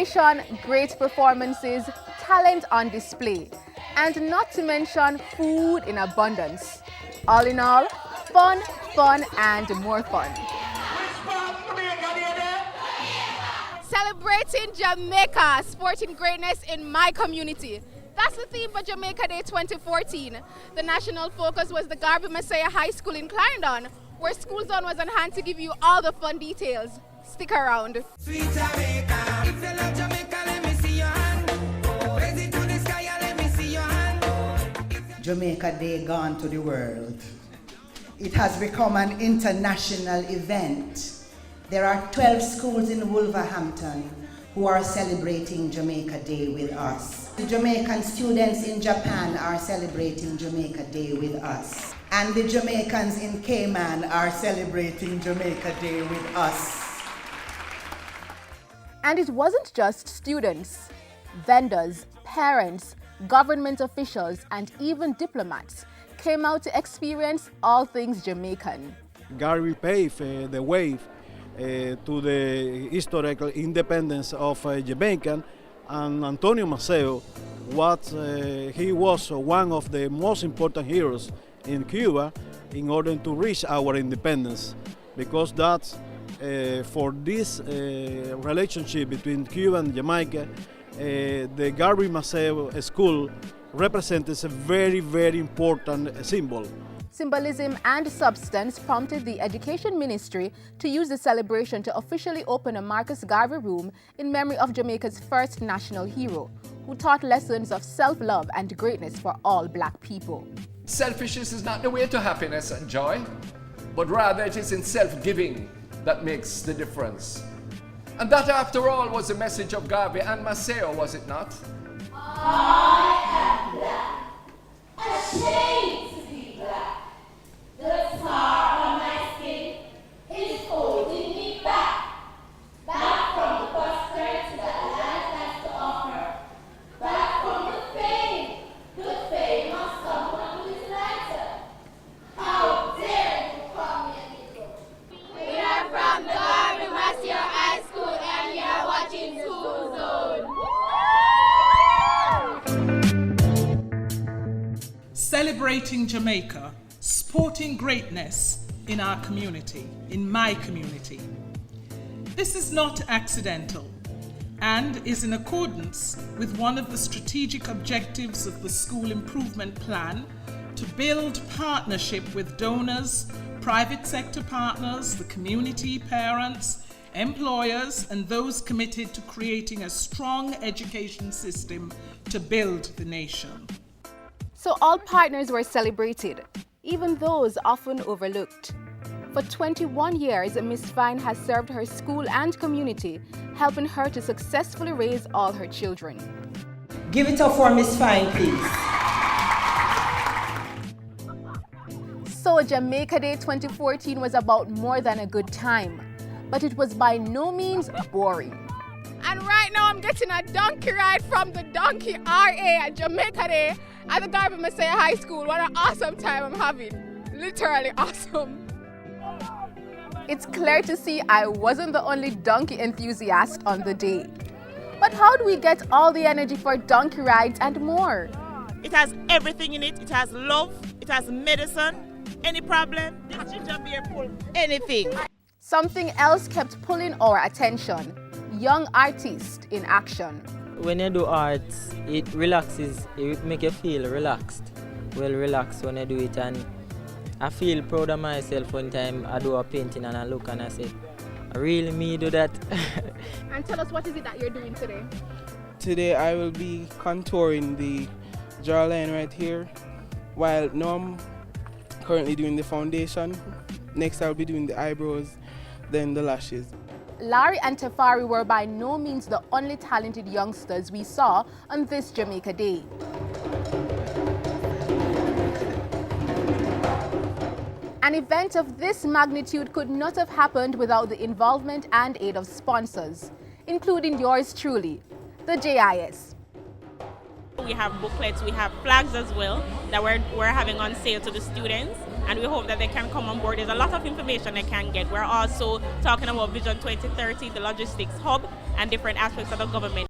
celebration, great performances, talent on display, and not to mention food in abundance. All in all, fun, fun, and more fun. Celebrating Jamaica, sporting greatness in my community. That's the theme for Jamaica Day 2014. The national focus was the Garvey Messiah High School in Clarendon, where School Zone was on hand to give you all the fun details. Stick around. Sweet Jamaica, if you love Jamaica, let me see your hand. Raise it to the sky and let me see your hand. Jamaica Day gone to the world. It has become an international event. There are 12 schools in Wolverhampton who are celebrating Jamaica Day with us. The Jamaican students in Japan are celebrating Jamaica Day with us. And the Jamaicans in Cayman are celebrating Jamaica Day with us. And it wasn't just students. Vendors, parents, government officials, and even diplomats came out to experience all things Jamaican. Garvey paved the way to the historical independence of Jamaica, and Antonio Maceo, he was one of the most important heroes in Cuba in order to reach our independence, because that's for this relationship between Cuba and Jamaica, the Garvey Maceo School represents a very, very important symbol. Symbolism and substance prompted the Education Ministry to use the celebration to officially open a Marcus Garvey Room in memory of Jamaica's first national hero, who taught lessons of self-love and greatness for all black people. Selfishness is not the way to happiness and joy, but rather it is in self-giving that makes the difference. And that, after all, was the message of Garvey and Maceo, was it not? I am black, ashamed to be black. The tar on my skin is holding me back. Back from the prosperity that life has to offer. Back from the fame, good fame of someone who is lighter. How dare you call me a Negro? We are from the Garvey Maceo High School and we are watching School Zone. Celebrating Jamaica, sporting greatness in our community, in my community. This is not accidental and is in accordance with one of the strategic objectives of the School Improvement Plan to build partnership with donors, private sector partners, the community, parents, employers, and those committed to creating a strong education system to build the nation. So all partners were celebrated, even those often overlooked. For 21 years, Miss Fine has served her school and community, helping her to successfully raise all her children. Give it up for Miss Fine, please. So Jamaica Day 2014 was about more than a good time, but it was by no means boring. And right now I'm getting a donkey ride from the Donkey RA at Jamaica Day at the Garvey Messiah High School. What an awesome time I'm having. Literally awesome. It's clear to see I wasn't the only donkey enthusiast on the day. But how do we get all the energy for donkey rides and more? It has everything in it. It has love, it has medicine. Any problem, this ginger beer pull anything. Something else kept pulling our attention. Young artists in action. When you do art, it relaxes, it makes you feel relaxed. Well relaxed when I do it, and I feel proud of myself one time I do a painting and I look and I say, really me do that? And tell us, what is it that you're doing today? Today I will be contouring the jawline right here, while now I'm currently doing the foundation. Next I'll be doing the eyebrows, then the lashes. Larry and Tafari were by no means the only talented youngsters we saw on this Jamaica Day. An event of this magnitude could not have happened without the involvement and aid of sponsors, including yours truly, the JIS. We have booklets, we have flags as well that we're having on sale to the students, and we hope that they can come on board. There's a lot of information they can get. We're also talking about Vision 2030, the logistics hub, and different aspects of the government.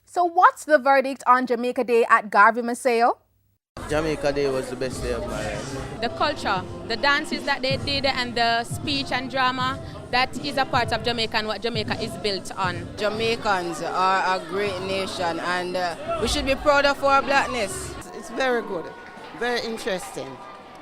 So what's the verdict on Jamaica Day at Garvey Maceo? Jamaica Day was the best day of my life. The culture, the dances that they did, and the speech and drama, that is a part of Jamaica and what Jamaica is built on. Jamaicans are a great nation, and we should be proud of our blackness. It's very good, very interesting,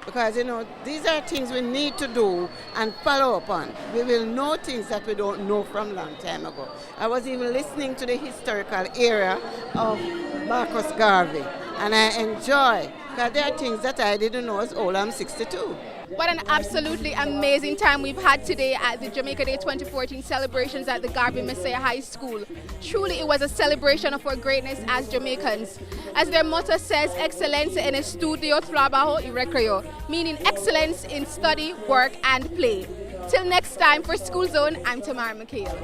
because these are things we need to do and follow up on. We will know things that we don't know from long time ago. I was even listening to the historical era of Marcus Garvey, and I enjoy, because there are things that I didn't know as old. I'm 62. What an absolutely amazing time we've had today at the Jamaica Day 2014 celebrations at the Garvey Maceo High School. Truly, it was a celebration of our greatness as Jamaicans. As their motto says, excellence en estudio, trabajo y recreo, meaning excellence in study, work, and play. Till next time, for School Zone, I'm Tamara McHale.